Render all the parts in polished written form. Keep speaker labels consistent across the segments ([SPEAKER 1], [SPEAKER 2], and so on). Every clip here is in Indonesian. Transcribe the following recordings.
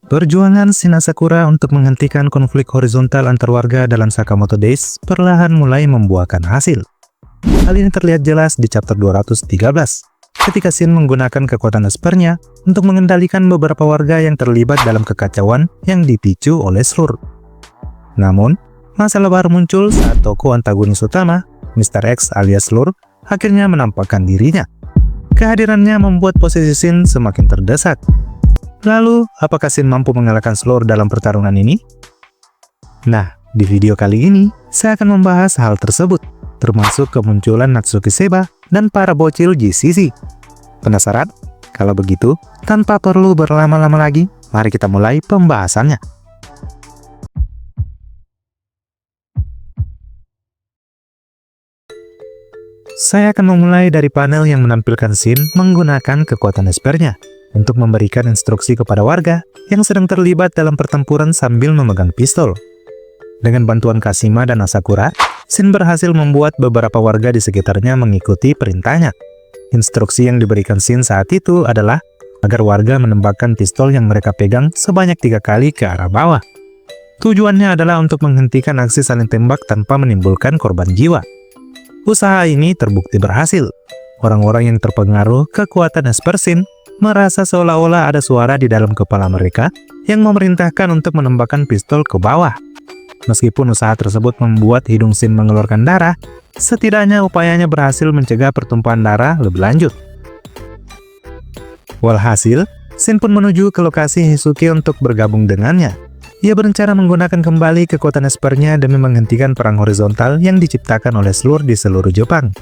[SPEAKER 1] Perjuangan Shin Asakura untuk menghentikan konflik horizontal antar warga dalam Sakamoto Days perlahan mulai membuahkan hasil. Hal ini terlihat jelas di chapter 213, ketika Shin menggunakan kekuatan Espernya untuk mengendalikan beberapa warga yang terlibat dalam kekacauan yang dipicu oleh Slur. Namun, masalah baru muncul saat tokoh antagonis utama, Mr. X alias Slur, akhirnya menampakkan dirinya. Kehadirannya membuat posisi Shin semakin terdesak. Lalu, apakah Shin mampu mengalahkan Slur dalam pertarungan ini? Nah, di video kali ini, saya akan membahas hal tersebut, termasuk kemunculan Natsuki Seba dan para bocil GCC. Penasaran? Kalau begitu, tanpa perlu berlama-lama lagi, mari kita mulai pembahasannya. Saya akan memulai dari panel yang menampilkan Shin menggunakan kekuatan Espernya untuk memberikan instruksi kepada warga yang sedang terlibat dalam pertempuran sambil memegang pistol. Dengan bantuan Kashima dan Asakura, Shin berhasil membuat beberapa warga di sekitarnya mengikuti perintahnya. Instruksi yang diberikan Shin saat itu adalah agar warga menembakkan pistol yang mereka pegang sebanyak 3 kali ke arah bawah. Tujuannya adalah untuk menghentikan aksi saling tembak tanpa menimbulkan korban jiwa. Usaha ini terbukti berhasil. Orang-orang yang terpengaruh kekuatan Esper Shin merasa seolah-olah ada suara di dalam kepala mereka yang memerintahkan untuk menembakkan pistol ke bawah. Meskipun usaha tersebut membuat hidung Shin mengeluarkan darah, setidaknya upayanya berhasil mencegah pertumpahan darah lebih lanjut. Walhasil, Shin pun menuju ke lokasi Hisuke untuk bergabung dengannya. Ia berencana menggunakan kembali kekuatan Espernya demi menghentikan perang horizontal yang diciptakan oleh Slur di seluruh Jepang.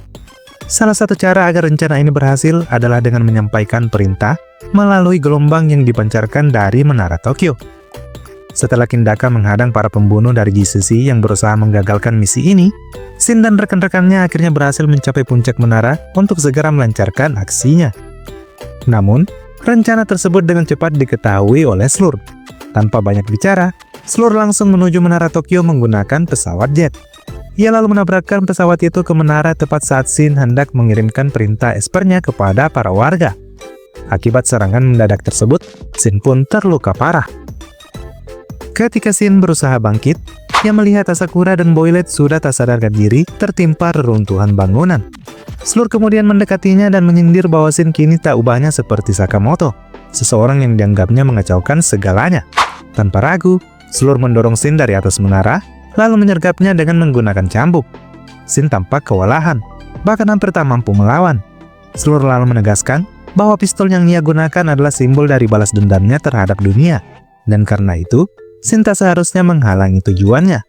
[SPEAKER 1] Salah satu cara agar rencana ini berhasil adalah dengan menyampaikan perintah melalui gelombang yang dipancarkan dari Menara Tokyo. Setelah Kindaka menghadang para pembunuh dari GCC yang berusaha menggagalkan misi ini, Shin dan rekan-rekannya akhirnya berhasil mencapai puncak menara untuk segera melancarkan aksinya. Namun, rencana tersebut dengan cepat diketahui oleh Slur. Tanpa banyak bicara, Slur langsung menuju Menara Tokyo menggunakan pesawat jet. Ia lalu menabrakkan pesawat itu ke menara tepat saat Shin hendak mengirimkan perintah Espernya kepada para warga. Akibat serangan mendadak tersebut, Shin pun terluka parah. Ketika Shin berusaha bangkit, ia melihat Asakura dan Boylet sudah tak sadarkan diri tertimpa reruntuhan bangunan. Slur kemudian mendekatinya dan menyindir bahwa Shin kini tak ubahnya seperti Sakamoto, seseorang yang dianggapnya mengacaukan segalanya. Tanpa ragu, Slur mendorong Shin dari atas menara, lalu menyergapnya dengan menggunakan cambuk. Shin tampak kewalahan, bahkan hampir tak mampu melawan. Slur lalu menegaskan bahwa pistol yang ia gunakan adalah simbol dari balas dendamnya terhadap dunia, dan karena itu, Shin tak seharusnya menghalangi tujuannya.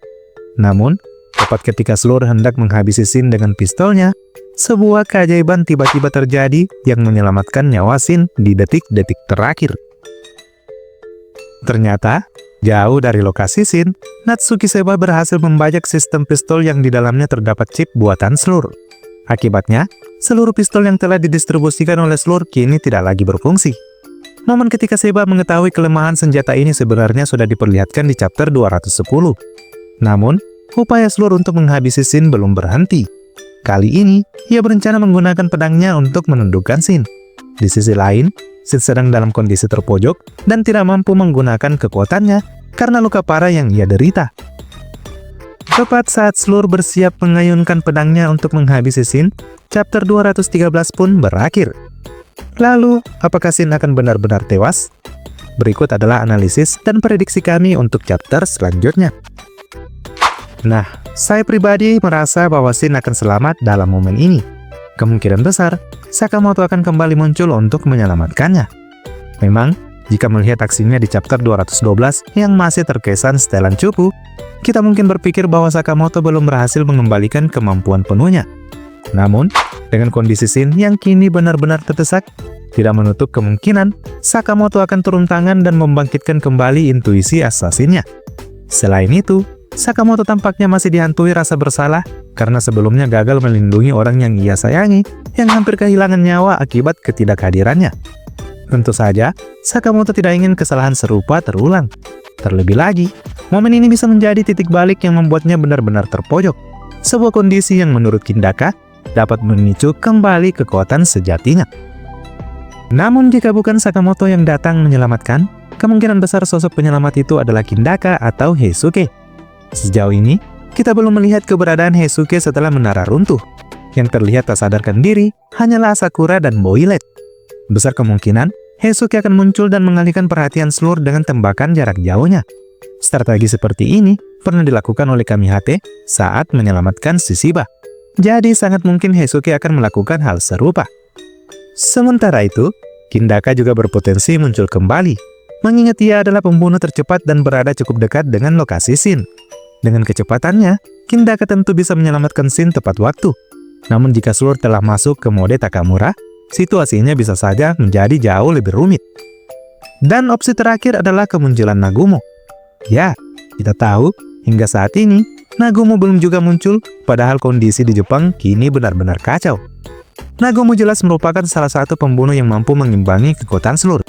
[SPEAKER 1] Namun, tepat ketika Slur hendak menghabisi Shin dengan pistolnya, sebuah keajaiban tiba-tiba terjadi yang menyelamatkan nyawa Shin di detik-detik terakhir. Ternyata, jauh dari lokasi Shin, Natsuki Seba berhasil membajak sistem pistol yang di dalamnya terdapat chip buatan Slur. Akibatnya, seluruh pistol yang telah didistribusikan oleh Slur kini tidak lagi berfungsi. Namun ketika Seba mengetahui kelemahan senjata ini sebenarnya sudah diperlihatkan di chapter 210. Namun, upaya Slur untuk menghabisi Shin belum berhenti. Kali ini, ia berencana menggunakan pedangnya untuk menundukkan Shin. Di sisi lain, Shin sedang dalam kondisi terpojok dan tidak mampu menggunakan kekuatannya karena luka parah yang ia derita. Tepat saat Slur bersiap mengayunkan pedangnya untuk menghabisi Shin, chapter 213 pun berakhir. Lalu, apakah Shin akan benar-benar tewas? Berikut adalah analisis dan prediksi kami untuk chapter selanjutnya. Nah, saya pribadi merasa bahwa Shin akan selamat dalam momen ini. Kemungkinan besar, Sakamoto akan kembali muncul untuk menyelamatkannya. Memang, jika melihat aksinya di chapter 212 yang masih terkesan setelan cupu, kita mungkin berpikir bahwa Sakamoto belum berhasil mengembalikan kemampuan penuhnya. Namun, dengan kondisi Shin yang kini benar-benar terdesak, tidak menutup kemungkinan Sakamoto akan turun tangan dan membangkitkan kembali intuisi asasinnya. Selain itu, Sakamoto tampaknya masih dihantui rasa bersalah karena sebelumnya gagal melindungi orang yang ia sayangi yang hampir kehilangan nyawa akibat ketidakhadirannya. Tentu saja, Sakamoto tidak ingin kesalahan serupa terulang. Terlebih lagi, momen ini bisa menjadi titik balik yang membuatnya benar-benar terpojok. Sebuah kondisi yang menurut Kindaka dapat memicu kembali kekuatan sejatinya. Namun jika bukan Sakamoto yang datang menyelamatkan, kemungkinan besar sosok penyelamat itu adalah Kindaka atau Heisuke. Sejauh ini, kita belum melihat keberadaan Heisuke setelah menara runtuh. Yang terlihat tak sadarkan diri hanyalah Asakura dan Boilet. Besar kemungkinan, Heisuke akan muncul dan mengalihkan perhatian seluruh dengan tembakan jarak jauhnya. Strategi seperti ini pernah dilakukan oleh Kamihate saat menyelamatkan Shishiba. Jadi sangat mungkin Heisuke akan melakukan hal serupa. Sementara itu, Kindaka juga berpotensi muncul kembali, mengingat ia adalah pembunuh tercepat dan berada cukup dekat dengan lokasi Shin. Dengan kecepatannya, Kindaka tentu bisa menyelamatkan Shin tepat waktu. Namun jika seluruh telah masuk ke mode Takamura, situasinya bisa saja menjadi jauh lebih rumit. Dan opsi terakhir adalah kemunculan Nagumo. Ya, kita tahu hingga saat ini Nagumo belum juga muncul, padahal kondisi di Jepang kini benar-benar kacau. Nagumo jelas merupakan salah satu pembunuh yang mampu mengimbangi kekuatan seluruh,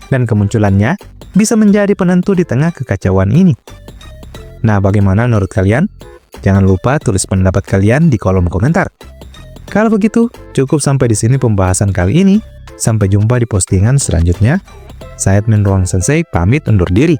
[SPEAKER 1] dan kemunculannya bisa menjadi penentu di tengah kekacauan ini. Nah, bagaimana menurut kalian? Jangan lupa tulis pendapat kalian di kolom komentar. Kalau begitu, cukup sampai di sini pembahasan kali ini. Sampai jumpa di postingan selanjutnya. Saya Admin Ruang Sensei pamit undur diri.